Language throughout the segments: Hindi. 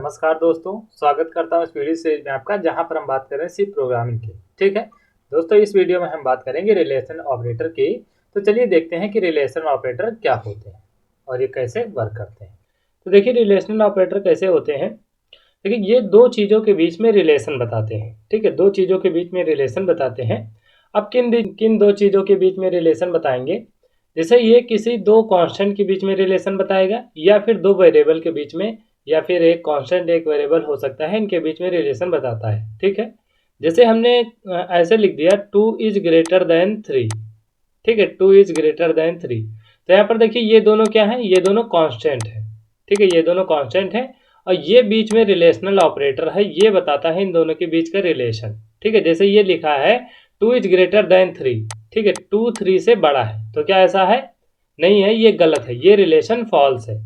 नमस्कार दोस्तों, स्वागत करता हूं इस वीडियो सीरीज में आपका, जहां पर हम बात कर रहे हैं सी प्रोग्रामिंग की। ठीक है दोस्तों, इस वीडियो में हम बात करेंगे रिलेशन ऑपरेटर की। तो चलिए देखते हैं कि रिलेशन ऑपरेटर क्या होते हैं और ये कैसे वर्क करते हैं। तो देखिए रिलेशनल ऑपरेटर कैसे होते हैं। देखिए ये दो चीज़ों के बीच में रिलेशन बताते हैं। ठीक है, दो चीज़ों के बीच में रिलेशन बताते हैं। अब किन दो चीज़ों के बीच में रिलेशन बताएंगे। जैसे ये किसी दो कांस्टेंट के बीच में रिलेशन बताएगा, या फिर दो वेरिएबल के बीच में, या फिर एक कांस्टेंट एक वेरिएबल हो सकता है, इनके बीच में रिलेशन बताता है। ठीक है, जैसे हमने ऐसे लिख दिया 2 इज ग्रेटर देन 3। ठीक है, 2 इज ग्रेटर देन 3। तो यहाँ पर देखिए ये दोनों क्या है, ये दोनों कांस्टेंट है। ठीक है, ये दोनों कांस्टेंट है और ये बीच में रिलेशनल ऑपरेटर है, ये बताता है इन दोनों के बीच का रिलेशन। ठीक है, जैसे ये लिखा है 2 इज ग्रेटर देन 3। ठीक है, 2 3 से बड़ा है, तो क्या ऐसा है? नहीं है, ये गलत है, ये रिलेशन फॉल्स है।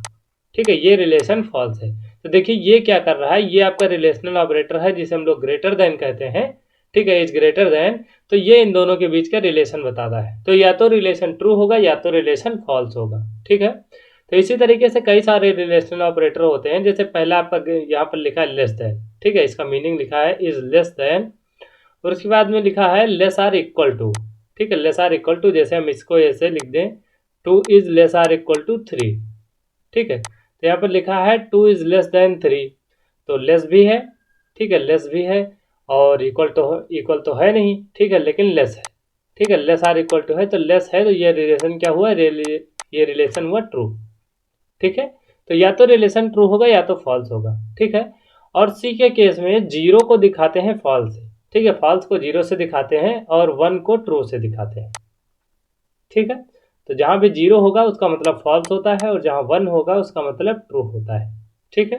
ठीक है, ये रिलेशन फॉल्स है। तो देखिए ये क्या कर रहा है, ये आपका रिलेशनल ऑपरेटर है जिसे हम लोग ग्रेटर देन कहते हैं। ठीक है, इज ग्रेटर देन, तो ये इन दोनों के बीच का रिलेशन बताता है। तो या तो रिलेशन ट्रू होगा या तो रिलेशन फॉल्स होगा। ठीक है, तो इसी तरीके से कई सारे रिलेशनल ऑपरेटर होते हैं। जैसे पहला आपका यहाँ पर लिखा है लेस देन। ठीक है, इसका मीनिंग लिखा है इज लेस देन, और उसके बाद में लिखा है लेस आर इक्वल टू। ठीक है, लेस आर इक्वल टू, जैसे हम इसको ऐसे लिख दें 2 is less or equal to 3। ठीक है, तो यहाँ पर लिखा है 2 इज लेस देन 3, तो लेस भी है। ठीक है, लेस भी है और इक्वल तो है नहीं। ठीक है, लेकिन लेस है। ठीक है, लेस आर इक्वल टू है तो लेस है, तो ये रिलेशन क्या हुआ, ये रिलेशन हुआ ट्रू। ठीक है, तो या तो रिलेशन ट्रू होगा या तो फॉल्स होगा। ठीक है, और सी के केस में जीरो को दिखाते हैं फॉल्स से। ठीक है, फॉल्स को जीरो से दिखाते हैं और 1 को ट्रू से दिखाते हैं। ठीक है, तो जहां भी जीरो होगा उसका मतलब फॉल्स होता है और जहां 1 होगा उसका मतलब ट्रू होता है। ठीक है,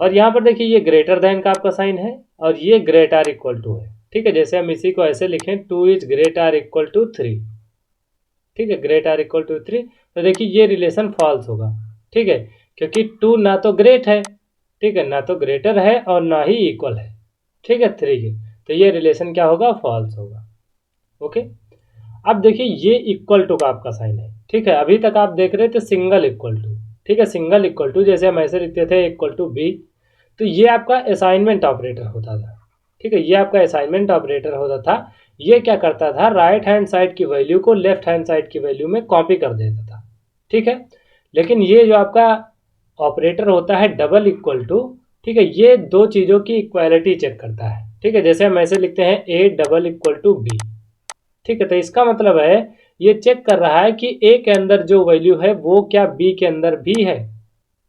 और यहाँ पर देखिए ये ग्रेटर देन का आपका साइन है और ये ग्रेट आर इक्वल टू है। ठीक है, जैसे हम इसी को ऐसे लिखें 2 is great or equal to 3। ठीक है, ग्रेट आर इक्वल टू 3, तो देखिए ये रिलेशन फॉल्स होगा। ठीक है, क्योंकि 2 ना तो ग्रेट है, ठीक है, ना तो ग्रेटर है और ना ही इक्वल है। ठीक है, 3 के, तो ये रिलेशन क्या होगा, फॉल्स होगा। ओके, अब देखिए ये इक्वल टू का आपका साइन है। ठीक है, अभी तक आप देख रहे थे सिंगल इक्वल टू। ठीक है, सिंगल इक्वल टू जैसे हम ऐसे लिखते थे इक्वल टू बी, तो ये आपका असाइनमेंट ऑपरेटर होता था। ठीक है, ये आपका असाइनमेंट ऑपरेटर होता था। ये क्या करता था, राइट हैंड साइड की वैल्यू को लेफ्ट हैंड साइड की वैल्यू में कॉपी कर देता था। ठीक है, लेकिन ये जो आपका ऑपरेटर होता है डबल इक्वल टू, ठीक है, ये दो चीज़ों की इक्वालिटी चेक करता है। ठीक है, जैसे हम ऐसे लिखते हैं A double equal to B. ठीक है, तो इसका मतलब है ये चेक कर रहा है कि ए के अंदर जो वैल्यू है वो क्या बी के अंदर भी है।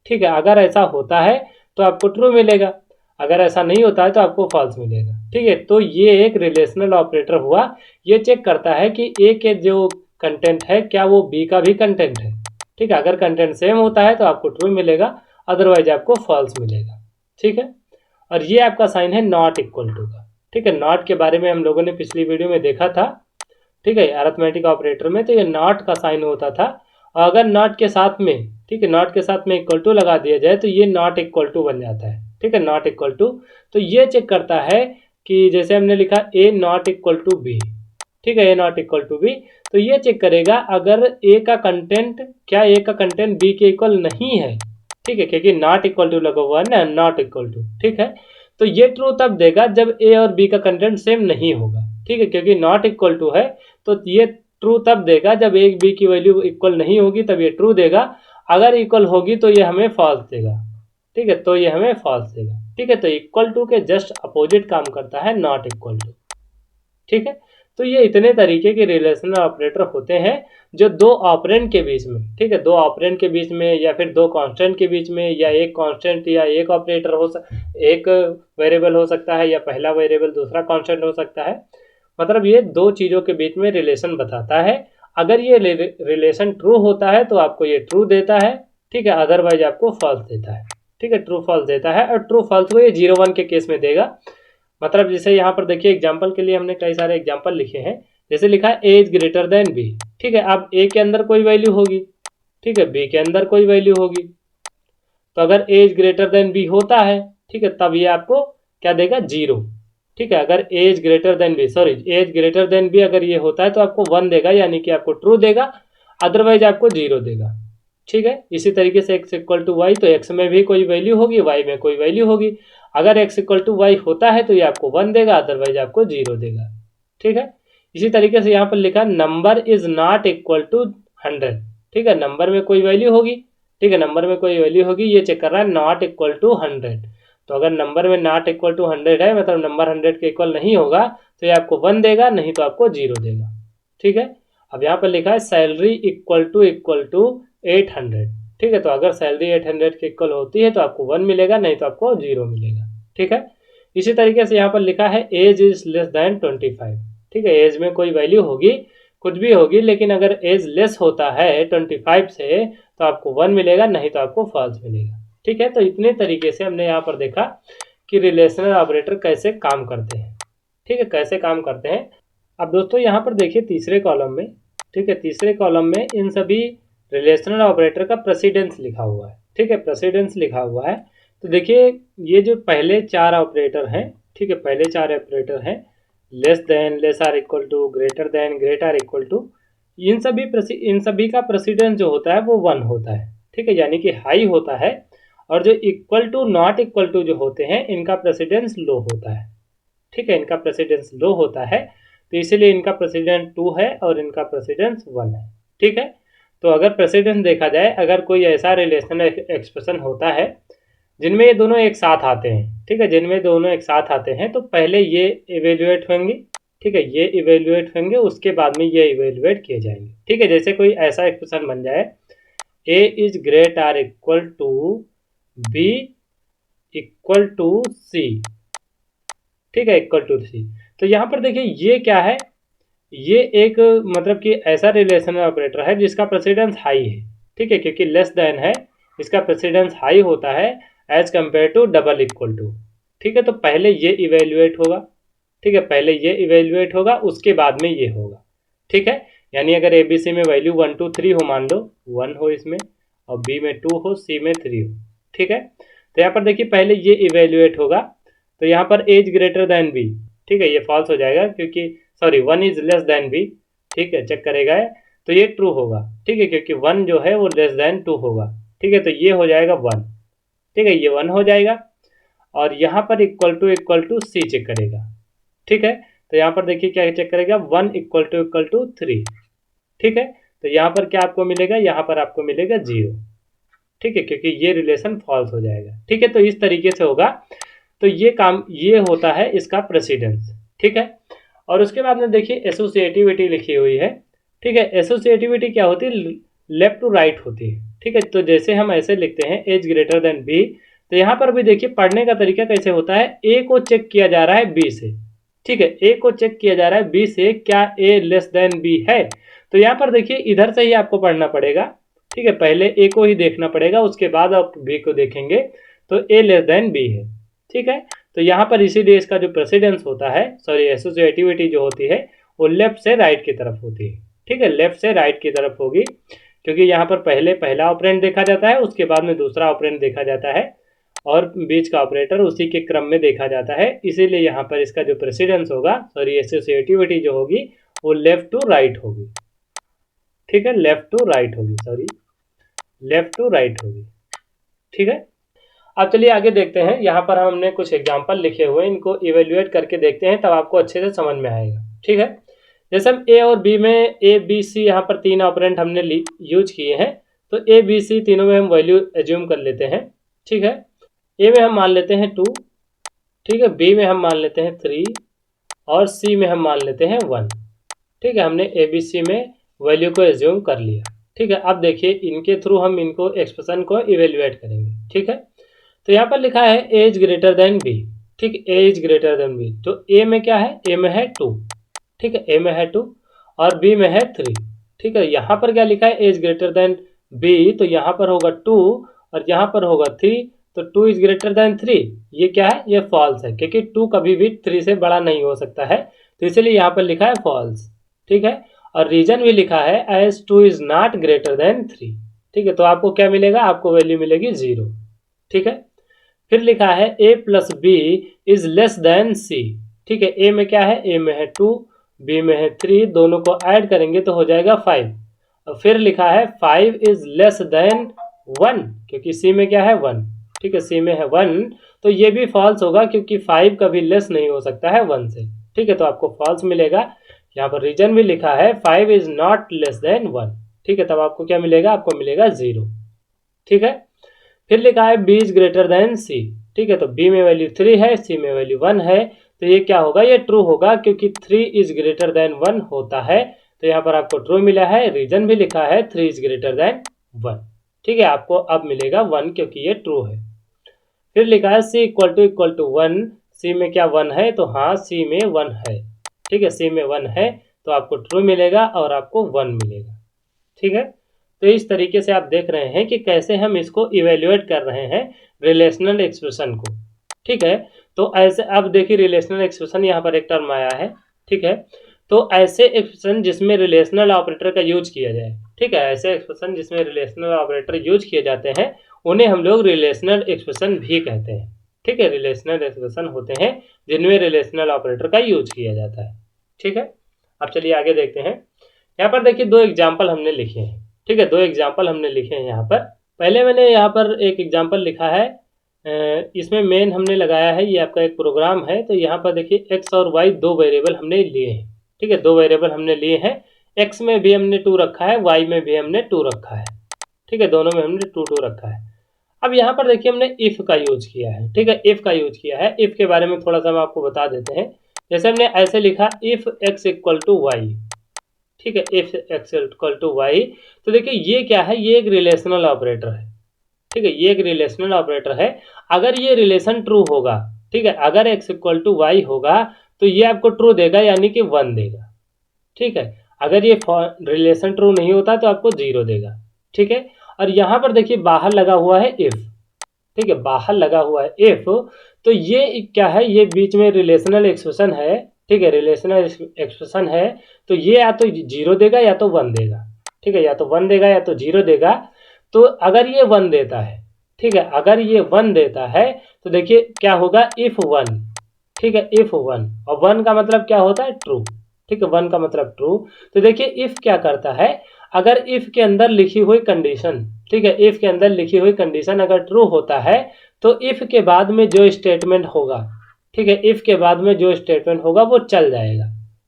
ठीक है, अगर ऐसा होता है तो आपको ट्रू मिलेगा, अगर ऐसा नहीं होता है तो आपको फॉल्स मिलेगा। ठीक है, तो ये एक रिलेशनल ऑपरेटर हुआ। ये चेक करता है कि ए के जो कंटेंट है क्या वो बी का भी कंटेंट है। ठीक है, अगर कंटेंट सेम होता है तो आपको ट्रू मिलेगा, अदरवाइज आपको फॉल्स मिलेगा। ठीक है, और ये आपका साइन है नॉट इक्वल टू का। ठीक है, नॉट के बारे में हम लोगों ने पिछली वीडियो में देखा था। ठीक है, अरिथमेटिक ऑपरेटर में तो ये नॉट का साइन होता था, और अगर नॉट के साथ में, ठीक है, नॉट के साथ में इक्वल टू लगा दिया जाए तो ये नॉट इक्वल टू बन जाता है। ठीक है, नॉट इक्वल टू, तो ये चेक करता है कि जैसे हमने लिखा ए नॉट इक्वल टू बी। ठीक है, ए नॉट इक्वल टू बी, तो ये चेक करेगा अगर ए का कंटेंट, क्या ए का कंटेंट बी के इक्वल नहीं है। ठीक है, क्योंकि नॉट इक्वल टू लगा हुआ है ना, नॉट इक्वल टू। ठीक है, तो ये ट्रू तब देगा जब ए और बी का कंटेंट सेम नहीं होगा। ठीक है, क्योंकि नॉट इक्वल टू है तो ये ट्रू तब देगा जब ए बी की वैल्यू इक्वल नहीं होगी, तब ये ट्रू देगा। अगर इक्वल होगी तो ये हमें फॉल्स देगा। ठीक है, तो ये हमें फॉल्स देगा। ठीक है, तो इक्वल टू के जस्ट अपोजिट काम करता है नॉट इक्वल टू। ठीक है, तो ये इतने तरीके के रिलेशनल ऑपरेटर होते हैं जो दो ऑपरेंड के बीच में, ठीक है, दो ऑपरेंड के बीच में या फिर दो कांस्टेंट के बीच में, या एक कांस्टेंट या एक ऑपरेटर एक वेरिएबल हो सकता है, या पहला वेरिएबल दूसरा कांस्टेंट हो सकता है। मतलब ये दो चीज़ों के बीच में रिलेशन बताता है। अगर ये रिलेशन ट्रू होता है तो आपको ये ट्रू देता है। ठीक है, अदरवाइज आपको फॉल्स देता है। ठीक है, ट्रू फॉल्स देता है, और ट्रू फॉल्स को ये 0 1 के केस में देगा। मतलब जैसे यहाँ पर देखिए एग्जाम्पल के लिए हमने कई सारे एग्जाम्पल लिखे हैं। जैसे लिखा है ए इज ग्रेटर देन बी। ठीक है, अब ए के अंदर कोई वैल्यू होगी, ठीक है, बी के अंदर कोई वैल्यू होगी, तो अगर A is greater than B होता है, ठीक है, तब ये आपको क्या देगा, 0। ठीक है, अगर A is greater than B, sorry, A is greater than B अगर ये होता है तो आपको 1 देगा, यानी कि आपको ट्रू देगा, अदरवाइज आपको 0 देगा। ठीक है। इसी तरीके से x इक्वल टू वाई, तो x में भी कोई वैल्यू होगी, y में कोई वैल्यू होगी। अगर x इक्वल टू वाई होता है तो ये आपको 1 देगा, अदरवाइज आपको 0 देगा। ठीक है। इसी तरीके से यहाँ पर लिखा number is not equal to 100। ठीक है, नंबर में कोई वैल्यू होगी। ठीक है, नंबर में कोई वैल्यू होगी, ये चेक कर रहा है नॉट इक्वल टू 100। तो अगर नंबर में नॉट इक्वल टू 100 है, मतलब नंबर 100 के इक्वल नहीं होगा, तो ये आपको 1 देगा, नहीं तो आपको 0 देगा। ठीक है। अब यहाँ पर लिखा है सैलरी इक्वल टू 800। ठीक है, तो अगर सैलरी 800 के इक्वल होती है तो आपको 1 मिलेगा, नहीं तो आपको 0 मिलेगा। ठीक है। इसी तरीके से यहाँ पर लिखा है एज इज लेस देन 25। ठीक है, एज में कोई वैल्यू होगी, कुछ भी होगी, लेकिन अगर एज लेस होता है 25 से तो आपको 1 मिलेगा, नहीं तो आपको फॉल्स मिलेगा। ठीक है, तो इतने तरीके से हमने यहाँ पर देखा कि रिलेशनल ऑपरेटर कैसे काम करते हैं। ठीक है, कैसे काम करते हैं। अब दोस्तों यहाँ पर देखिए तीसरे कॉलम में, ठीक है, तीसरे कॉलम में इन सभी रिलेशनल ऑपरेटर का प्रेसिडेंस लिखा हुआ है। ठीक है, प्रेसिडेंस लिखा हुआ है। तो देखिए ये जो पहले 4 ऑपरेटर हैं, ठीक है, पहले 4 ऑपरेटर हैं, less than, less or equal to, greater than, great or equal to, इन सभी का प्रेसिडेंस जो होता है वो 1 होता है। ठीक है, यानी कि हाई होता है। और जो equal to, not equal to जो होते हैं, इनका प्रेसिडेंस लो होता है। ठीक है, इनका प्रेसिडेंस लो होता है, तो इसीलिए इनका प्रेसिडेंस 2 है और इनका प्रेसिडेंस 1 है। ठीक है, तो अगर प्रेसिडेंस देखा जाए, अगर कोई ऐसा रिलेशनल एक्सप्रेशन होता है जिनमें ये दोनों एक साथ आते हैं, ठीक है, जिनमें दोनों एक साथ आते हैं, तो पहले ये इवेल्युएट होंगे। ठीक है, ये इवेल्युएट होंगे, उसके बाद में ये इवेल्युएट किए जाएंगे। ठीक है, जैसे कोई ऐसा एक्सप्रेशन बन जाए A is great or equal to B equal to C. ठीक है, इक्वल टू सी। तो यहाँ पर देखिए ये क्या है, ये एक मतलब कि ऐसा रिलेशनल ऑपरेटर है जिसका प्रेसिडेंस हाई है। ठीक है, क्योंकि लेस देन है, इसका प्रेसिडेंस हाई होता है as compare to double equal to. ठीक है, तो पहले ये इवेल्युएट होगा। ठीक है, पहले ये इवेल्युएट होगा, उसके बाद में ये होगा। ठीक है, यानी अगर एबीसी में वैल्यू 1 2 3 हो, मान लो 1 हो इसमें, और बी में 2 हो, सी में 3 हो। ठीक है, तो यहाँ पर देखिए पहले ये इवेल्युएट होगा, तो यहाँ पर एज ग्रेटर देन बी। ठीक है, ये फॉल्स हो जाएगा, क्योंकि sorry 1 is less than B. ठीक है, चेक करेगा है, तो ये ट्रू होगा। ठीक है, क्योंकि 1 जो है वो लेस देन 2 होगा। ठीक है, तो ये हो जाएगा 1। ठीक है, ये 1 हो जाएगा, और यहाँ पर इक्वल टू सी चेक करेगा। ठीक है, तो यहाँ पर देखिए क्या चेक करेगा, 1 इक्वल टू 3। ठीक है, तो यहाँ पर क्या आपको मिलेगा, यहाँ पर आपको मिलेगा 0। ठीक है, क्योंकि ये रिलेशन फॉल्स हो जाएगा। ठीक है, तो इस तरीके से होगा। तो ये काम, ये होता है इसका प्रेसिडेंस। ठीक है, और उसके बाद में देखिए एसोसिएटिविटी लिखी हुई है। ठीक है, एसोसिएटिविटी क्या होती है, लेफ्ट टू राइट होती है। ठीक है, तो जैसे हम ऐसे लिखते हैं एज ग्रेटर देन बी, तो यहाँ पर भी देखिए पढ़ने का तरीका कैसे होता है, ए को चेक किया जा रहा है बी से। ठीक है, ए को चेक किया जा रहा है बी से, क्या ए लेस देन बी है। तो यहाँ पर देखिए इधर से ही आपको पढ़ना पड़ेगा। ठीक है, पहले ए को ही देखना पड़ेगा, उसके बाद आप बी को देखेंगे, तो ए लेस देन बी है। ठीक है, तो यहाँ पर इसीलिए इसका जो प्रेसिडेंस होता है, सॉरी एसोसिएटिविटी जो होती है, वो लेफ्ट से राइट की तरफ होती है। ठीक है, लेफ्ट से राइट की तरफ होगी, क्योंकि यहाँ पर पहले पहला ऑपरेंड देखा जाता है, उसके बाद में दूसरा ऑपरेंड देखा जाता है, और बीच का ऑपरेटर उसी के क्रम में देखा जाता है। इसीलिए यहाँ पर इसका जो प्रेसिडेंस होगा, सॉरी एसोसिएटिविटी जो होगी, वो लेफ्ट टू राइट होगी। ठीक है, लेफ्ट टू राइट होगी, सॉरी लेफ्ट टू राइट होगी। ठीक है, अब चलिए आगे देखते हैं। यहाँ पर हमने कुछ एग्जाम्पल लिखे हुए हैं, इनको इवेल्युएट करके देखते हैं, तब आपको अच्छे से समझ में आएगा। ठीक है, जैसे हम ए और बी में, ए बी सी यहाँ पर 3 ऑपरेंट हमने यूज किए हैं, तो ए बी सी तीनों में हम वैल्यू एज्यूम कर लेते हैं। ठीक है, ए में हम मान लेते हैं 2। ठीक है, बी में हम मान लेते हैं 3, और सी में हम मान लेते हैं 1। ठीक है, हमने ए बी सी में वैल्यू को एज्यूम कर लिया। ठीक है, अब देखिए इनके थ्रू हम इनको एक्सप्रेशन को इवेल्युएट करेंगे। ठीक है, तो यहाँ पर लिखा है एज ग्रेटर देन बी। ठीक, एज ग्रेटर देन बी, तो ए में क्या है, ए में है 2। ठीक है, ए में है 2 और बी में है 3। ठीक है, यहाँ पर क्या लिखा है, एज ग्रेटर देन बी, तो यहाँ पर होगा 2 और यहाँ पर होगा 3, तो 2 इज ग्रेटर देन 3। ये क्या है, ये फॉल्स है, क्योंकि 2 कभी भी 3 से बड़ा नहीं हो सकता है, तो इसलिए यहाँ पर लिखा है फॉल्स। ठीक है, और रीजन भी लिखा है as 2 is not greater than 3। ठीक है, तो आपको क्या मिलेगा, आपको वैल्यू मिलेगी 0। ठीक है, फिर लिखा है a plus B is less than C. ठीक है, a में क्या है, a में है 2, b में है 3, दोनों को ऐड करेंगे तो हो जाएगा 5, फिर लिखा है 5 इज लेस देन 1, क्योंकि सी में क्या है 1, ठीक है, सी में है 1, तो ये भी फॉल्स होगा क्योंकि 5 कभी लेस नहीं हो सकता है 1 से, ठीक है, तो आपको फॉल्स मिलेगा। यहाँ पर रीजन भी लिखा है 5 इज नॉट लेस देन 1, ठीक है, तब आपको क्या मिलेगा, आपको मिलेगा 0, ठीक है। फिर लिखा है B is greater then C, ठीक है, तो बी में वैल्यू 3 है, सी में वैल्यू 1 है, तो ये क्या होगा, ये ट्रू होगा क्योंकि 3 इज ग्रेटर देन 1 होता है, तो यहाँ पर आपको ट्रू मिला है। रीजन भी लिखा है 3 इज ग्रेटर देन 1, ठीक है, आपको अब मिलेगा 1 क्योंकि ये ट्रू है। फिर लिखा है सी इक्वल टू 1, सी में क्या 1 है, तो हाँ सी में 1 है, ठीक है, सी में 1 है, तो आपको ट्रू मिलेगा और आपको 1 मिलेगा, ठीक है। तो इस तरीके से आप देख रहे हैं कि कैसे हम इसको इवेल्युएट कर रहे हैं रिलेशनल एक्सप्रेशन को, ठीक है। तो ऐसे अब देखिए रिलेशनल एक्सप्रेशन यहाँ पर एक टर्म आया है, ठीक है, तो ऐसे एक्सप्रेशन जिसमें रिलेशनल ऑपरेटर का यूज किया जाए, ठीक है, ऐसे एक्सप्रेशन जिसमें रिलेशनल ऑपरेटर यूज किए जाते हैं उन्हें हम लोग रिलेशनल एक्सप्रेशन भी कहते हैं, ठीक है, रिलेशनल एक्सप्रेशन होते हैं जिनमें रिलेशनल ऑपरेटर का यूज किया जाता है, ठीक है। अब चलिए आगे देखते हैं। यहाँ पर देखिए दो एग्जाम्पल हमने लिखे हैं, ठीक है, दो एग्जाम्पल हमने लिखे हैं यहाँ पर। पहले मैंने यहाँ पर एक एग्जाम्पल लिखा है, इसमें मेन हमने लगाया है, ये आपका एक प्रोग्राम है, तो यहाँ पर देखिए एक्स और वाई दो वेरिएबल हमने लिए हैं, ठीक है, दो वेरिएबल हमने लिए हैं, एक्स में भी हमने 2 रखा है, वाई में भी हमने 2 रखा है, ठीक है, दोनों में हमने 2 2 रखा है। अब यहाँ पर देखिए हमने इफ का यूज किया है, ठीक है, इफ का यूज किया है। इफ के बारे में थोड़ा सा हम आपको बता देते हैं। जैसे हमने ऐसे लिखा if x equal to y, ठीक है, if x equal to y, तो देखिए ये क्या है, ये एक रिलेशनल ऑपरेटर है, ठीक है, ये एक रिलेशनल ऑपरेटर है। अगर ये रिलेशन ट्रू होगा, ठीक है, अगर एक्स इक्वल टू वाई होगा तो ये आपको ट्रू देगा, यानी कि 1 देगा, ठीक है। अगर ये रिलेशन ट्रू नहीं होता तो आपको 0 देगा, ठीक है। और यहाँ पर देखिए बाहर लगा हुआ है इफ, ठीक है, बाहर लगा हुआ है इफ, तो ये क्या है, ये बीच में रिलेशनल एक्सप्रेशन है, ठीक है, रिलेशनल एक्सप्रेशन है, तो ये या तो 0 देगा या तो 1 देगा, ठीक है, या तो 1 देगा या तो 0 देगा। तो अगर ये 1 देता है, ठीक है, अगर ये 1 देता है तो देखिए क्या होगा, इफ 1, ठीक है, इफ 1, और 1 का मतलब क्या होता है, ट्रू, ठीक है, 1 का मतलब ट्रू। तो देखिए इफ क्या करता है, अगर इफ के अंदर लिखी हुई कंडीशन, ठीक है, इफ के अंदर लिखी हुई कंडीशन अगर ट्रू होता है तो इफ के बाद में जो स्टेटमेंट होगा, ठीक है, इफ के बाद में जो स्टेटमेंट होगा वो चल जाएगा,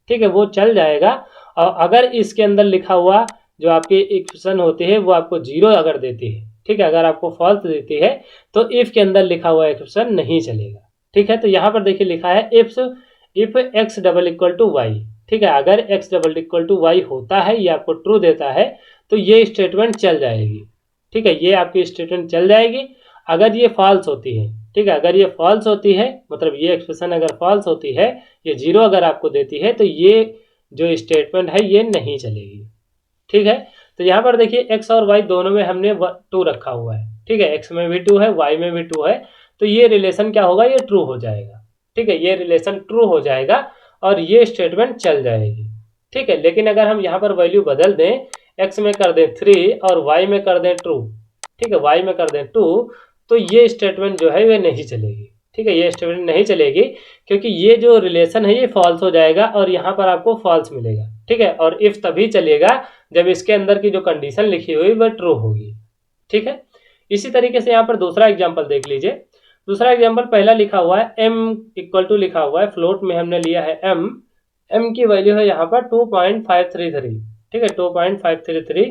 ठीक है, वो चल जाएगा। और अगर इसके अंदर लिखा हुआ जो आपकी एक्सप्रेशन होती है वो आपको 0 अगर देती है, ठीक है, अगर आपको फॉल्स देती है तो इफ के अंदर लिखा हुआ एक्सप्रेशन नहीं चलेगा, ठीक है। तो यहाँ पर देखिए लिखा है if x double equal to y, ठीक है, अगर x double equal to y होता है, ये आपको ट्रू देता है, तो ये स्टेटमेंट चल जाएगी, ठीक है, ये आपकी स्टेटमेंट चल जाएगी। अगर ये फॉल्स होती है, ठीक है, अगर ये फॉल्स होती है, मतलब ये एक्सप्रेशन अगर फॉल्स होती है, ये 0 अगर आपको देती है, तो ये जो स्टेटमेंट है ये नहीं चलेगी, ठीक है। तो यहाँ पर देखिए एक्स और वाई दोनों में हमने 2 रखा हुआ है, ठीक है, एक्स में भी 2 है, वाई में भी 2 है, तो ये रिलेशन क्या होगा, ये ट्रू हो जाएगा, ठीक है, ये रिलेशन ट्रू हो जाएगा और ये स्टेटमेंट चल जाएगी, ठीक है। लेकिन अगर हम यहाँ पर वैल्यू बदल दें, एक्स में कर दें 3 और वाई में कर दें 2, ठीक है, वाई में कर दें 2, तो ये स्टेटमेंट जो है वे नहीं चलेगी, ठीक है, ये स्टेटमेंट नहीं चलेगी क्योंकि ये जो रिलेशन है ये फॉल्स हो जाएगा और यहाँ पर आपको फॉल्स मिलेगा, ठीक है। और इफ तभी चलेगा जब इसके अंदर की जो कंडीशन लिखी हुई वह ट्रू होगी, ठीक है। इसी तरीके से यहाँ पर दूसरा एग्जाम्पल देख लीजिए। दूसरा एग्जाम्पल पहला लिखा हुआ है m इक्वल टू लिखा हुआ है, फ्लोट में हमने लिया है m की वैल्यू है यहाँ पर 2.533, ठीक है, 2.533,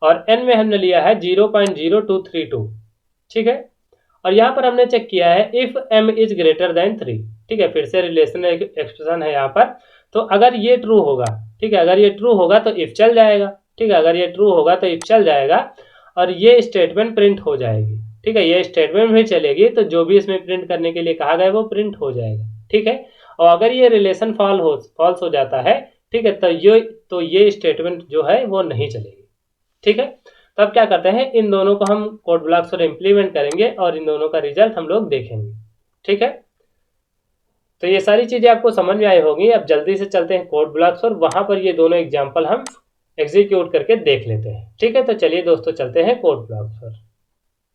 और n में हमने लिया है 0.0232, ठीक है। और यहाँ पर हमने चेक किया है if m is greater than 3, ठीक है, फिर से रिलेशनल एक्सप्रेशन है यहाँ पर। तो अगर ये ट्रू होगा, ठीक है, अगर ये ट्रू होगा तो इफ चल जाएगा, ठीक है, अगर ये ट्रू होगा तो इफ चल जाएगा और ये स्टेटमेंट प्रिंट हो जाएगी, ठीक है, ये स्टेटमेंट भी चलेगी, तो जो भी इसमें प्रिंट करने के लिए कहा गया वो प्रिंट हो जाएगा, ठीक है। और अगर ये रिलेशन फॉल्स हो जाता है, ठीक है, तो ये स्टेटमेंट जो है वो नहीं चलेगी, ठीक है। तो अब क्या करते हैं, इन दोनों को हम कोड ब्लॉक्स पर इम्प्लीमेंट करेंगे और इन दोनों का रिजल्ट हम लोग देखेंगे, ठीक है। तो ये सारी चीजें आपको समझ में आई होंगी। अब जल्दी से चलते हैं कोड ब्लॉक्स और वहां पर ये दोनों एग्जाम्पल हम एग्जीक्यूट करके देख लेते हैं, ठीक है। तो चलिए दोस्तों चलते हैं कोड ब्लॉक्स पर।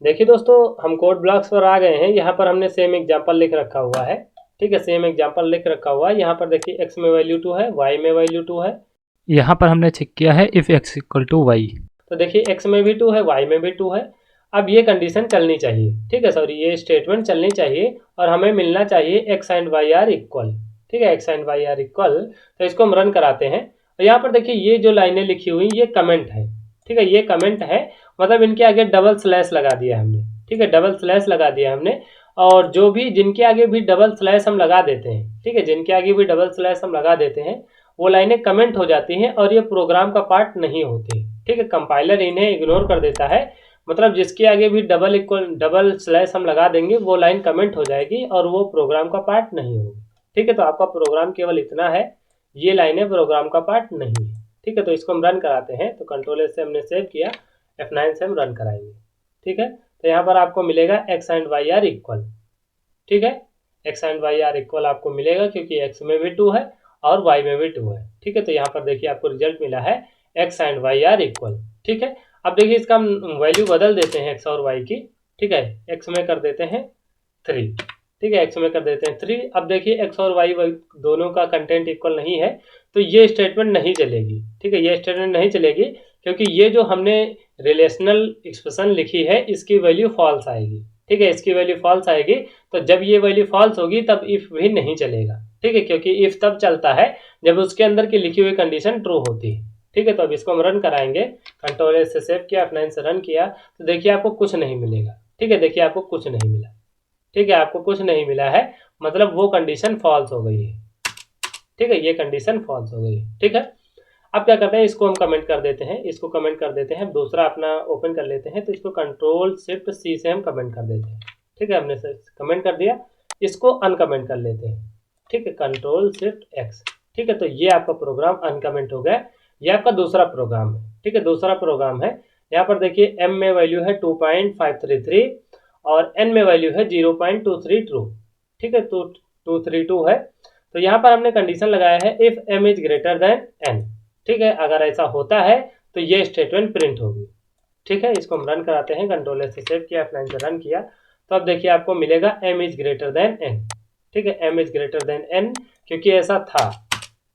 देखिए दोस्तों हम कोड ब्लॉक्स पर आ गए हैं। यहाँ पर हमने सेम एग्जाम्पल लिख रखा हुआ है, ठीक है, सेम एग्जाम्पल लिख रखा हुआ है। यहाँ पर देखिए एक्स में वैल्यू 2 है, वाई में वैल्यू 2 है, यहाँ पर हमने चेक किया है if x equal to y, तो देखिए x में भी 2 है, y में भी 2 है। अब ये कंडीशन चलनी चाहिए, ठीक है, सॉरी ये स्टेटमेंट चलनी चाहिए और हमें मिलना चाहिए x and y are equal, ठीक है, x and y are equal. तो इसको हम रन कराते हैं। तो यहाँ पर देखिए ये जो लाइनें लिखी हुई ये कमेंट है, ठीक है, ये कमेंट है, मतलब इनके आगे डबल स्लैश लगा दिया हमने, ठीक है, डबल स्लैश लगा दिया हमने। और जो भी जिनके आगे भी डबल स्लैश हम लगा देते हैं, ठीक है, जिनके आगे भी डबल स्लैश हम लगा देते हैं वो लाइनें कमेंट हो जाती हैं और ये प्रोग्राम का पार्ट नहीं होती, ठीक है। कंपाइलर इन्हें इग्नोर कर देता है, मतलब जिसके आगे भी डबल स्लैश हम लगा देंगे वो लाइन कमेंट हो जाएगी और वो प्रोग्राम का पार्ट नहीं होगी, ठीक है। तो आपका प्रोग्राम केवल इतना है, ये लाइनें प्रोग्राम का पार्ट नहीं है, ठीक है। तो इसको हम रन कराते हैं, तो कंट्रोल एस से हमने सेव किया, F9 से हम रन कराएंगे, ठीक है। तो यहाँ पर आपको मिलेगा x and y are equal, ठीक है, x and y are equal आपको मिलेगा क्योंकि x में भी 2 है और y में भी 2 है, ठीक है। तो यहाँ पर देखिए आपको रिजल्ट मिला है x and y are equal, ठीक है। अब देखिए इसका हम वैल्यू बदल देते हैं x और y की, ठीक है, x में कर देते हैं 3, ठीक है, x में कर देते हैं 3। अब देखिए x और y दोनों का कंटेंट इक्वल नहीं है तो ये स्टेटमेंट नहीं चलेगी, ठीक है, ये स्टेटमेंट नहीं चलेगी क्योंकि ये जो हमने रिलेशनल एक्सप्रेशन लिखी है इसकी वैल्यू फॉल्स आएगी, ठीक है, इसकी वैल्यू फॉल्स आएगी। तो जब ये वैल्यू फॉल्स होगी तब इफ भी नहीं चलेगा, ठीक है, क्योंकि इफ तब चलता है जब उसके अंदर की लिखी हुई कंडीशन ट्रू होती है, ठीक है। तो अब इसको हम रन कराएंगे, कंट्रोल एस से सेव किया, F9 से रन किया, तो देखिए आपको कुछ नहीं मिलेगा, ठीक है, देखिए आपको कुछ नहीं मिला, ठीक है, आपको कुछ नहीं मिला है, मतलब वो कंडीशन फॉल्स हो गई है, ठीक है, ये कंडीशन फॉल्स हो गई है, ठीक है। अब क्या करते हैं, इसको हम कमेंट कर देते हैं, इसको कमेंट कर देते हैं, दूसरा अपना ओपन कर लेते हैं, तो इसको कंट्रोल शिफ्ट सी से हम कमेंट कर देते हैं, ठीक है, हमने कमेंट कर दिया, इसको अनकमेंट कर लेते हैं, ठीक है, कंट्रोल शिफ्ट एक्स, ठीक है। तो ये आपका प्रोग्राम अनकमेंट हो गया, ये आपका दूसरा प्रोग्राम है, ठीक है, दूसरा प्रोग्राम है। यहाँ पर देखिए m में वैल्यू है 2.533 और n में वैल्यू है 0.232, ठीक है, तो 232 है। तो यहाँ पर हमने कंडीशन लगाया है if m is greater then n, ठीक है, अगर ऐसा होता है तो ये स्टेटमेंट प्रिंट होगी, ठीक है। इसको हम रन कराते हैं, कंट्रोल एस से सेव किया, F9 से रन किया, तो अब देखिए आपको मिलेगा m is greater then n, ठीक है, m is greater then n, क्योंकि ऐसा था,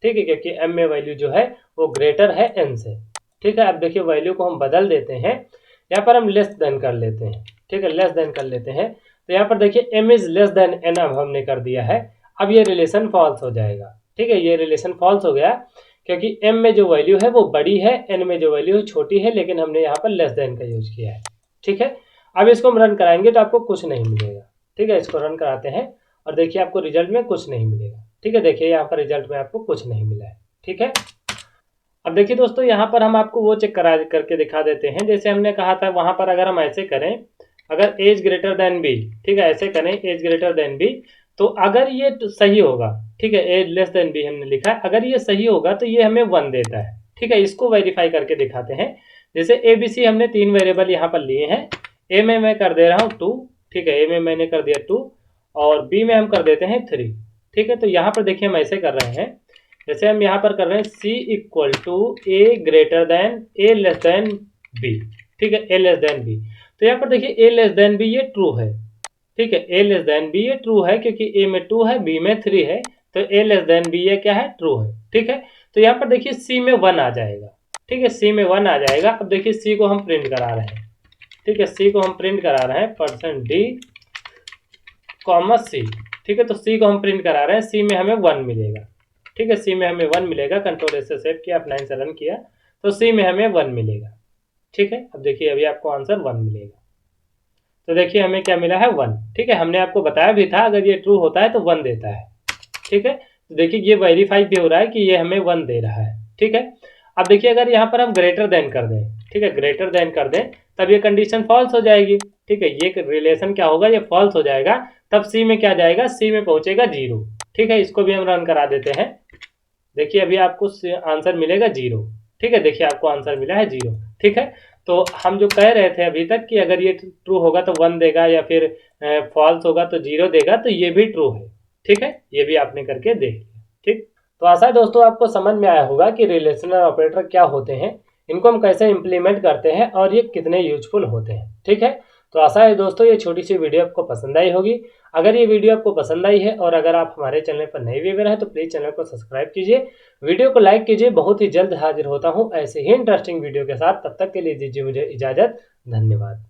ठीक है, क्योंकि m में वैल्यू जो है वो ग्रेटर है n से, ठीक है। अब देखिए वैल्यू को हम बदल देते हैं, यहाँ पर हम लेस देन कर लेते हैं, ठीक है, लेस देन कर लेते हैं। तो यहाँ पर देखिए m is less then n अब हमने कर दिया है, अब ये रिलेशन फॉल्स हो जाएगा, ठीक है, ये रिलेशन फॉल्स हो गया क्योंकि m में जो वैल्यू है वो बड़ी है, n में जो वैल्यू है छोटी है, लेकिन हमने यहाँ पर लेस देन का यूज किया है, ठीक है। अब इसको हम रन कराएंगे तो आपको कुछ नहीं मिलेगा, ठीक है, इसको रन कराते हैं और देखिए आपको रिजल्ट में कुछ नहीं मिलेगा, ठीक है, देखिए यहाँ पर रिजल्ट में आपको कुछ नहीं मिला है, ठीक है। अब देखिए दोस्तों यहाँ पर हम आपको वो चेक करा करके दिखा देते हैं, जैसे हमने कहा था वहां पर अगर हम ऐसे करें, अगर एज ग्रेटर देन बी, ठीक है, ऐसे करें एज ग्रेटर देन बी, तो अगर ये सही होगा, ठीक है, एज लेस देन बी हमने लिखा है, अगर ये सही होगा तो ये हमें 1 देता है, ठीक है। इसको वेरीफाई करके दिखाते हैं, जैसे ए बी सी हमने 3 वेरिएबल यहाँ पर लिए हैं, ए में मैं कर दे रहा हूँ 2, ठीक है, ए में मैंने कर दिया 2 और बी में हम कर देते हैं 3, ठीक है। तो यहाँ पर देखिए हम ऐसे कर रहे हैं, जैसे हम यहाँ पर कर रहे हैं c equal to a greater than a less than B, ठीक है, ए लेस देन बी। तो यहाँ पर देखिए ए लेस देन बी ये ट्रू है, ठीक है, ए लेस देन बी ये ट्रू है क्योंकि ए में 2 है, बी में 3 है, तो ए लेस देन बी ये क्या है, ट्रू है, ठीक है। तो यहाँ पर देखिए सी में 1 आ जाएगा, ठीक है, सी में 1 आ जाएगा। अब देखिए सी को हम प्रिंट करा रहे हैं, ठीक है, सी को हम प्रिंट करा रहे हैं %d, c, ठीक है। तो सी को हम प्रिंट करा रहे हैं, सी में हमें 1 मिलेगा, ठीक है, सी में हमें 1 मिलेगा, कंट्रोल एस से सेव किया, F9 से रन किया, तो सी में हमें 1 मिलेगा, ठीक है। अब देखिए अभी आपको आंसर 1 मिलेगा, तो देखिए हमें क्या मिला है 1, ठीक है, हमने आपको बताया भी था अगर ये ट्रू होता है तो 1 देता है, ठीक है। तो देखिए ये वेरीफाई भी हो रहा है कि ये हमें 1 दे रहा है, ठीक है। अब देखिए अगर यहाँ पर हम ग्रेटर देन कर दें, ठीक है, ग्रेटर देन कर दें तब ये कंडीशन फॉल्स हो जाएगी, ठीक है, ये रिलेशन क्या होगा, ये फॉल्स हो जाएगा, तब सी में क्या जाएगा, सी में पहुंचेगा 0, ठीक है। इसको भी हम रन करा देते हैं, देखिए अभी आपको आंसर मिलेगा 0, ठीक है, देखिए आपको आंसर मिला है 0, ठीक है। तो हम जो कह रहे थे अभी तक कि अगर ये ट्रू होगा तो 1 देगा या फिर फॉल्स होगा तो 0 देगा, तो ये भी ट्रू है, ठीक है, ये भी आपने करके देख लिया, ठीक। तो आशा है दोस्तों आपको समझ में आया होगा कि रिलेशनल ऑपरेटर क्या होते हैं, इनको हम कैसे इंप्लीमेंट करते हैं और ये कितने यूजफुल होते हैं, ठीक है। तो आशा है दोस्तों ये छोटी सी वीडियो आपको पसंद आई होगी। अगर ये वीडियो आपको पसंद आई है और अगर आप हमारे चैनल पर नए व्यूअर हैं तो प्लीज़ चैनल को सब्सक्राइब कीजिए, वीडियो को लाइक कीजिए। बहुत ही जल्द हाजिर होता हूँ ऐसे ही इंटरेस्टिंग वीडियो के साथ। तब तक के लिए दीजिए मुझे इजाज़त। धन्यवाद।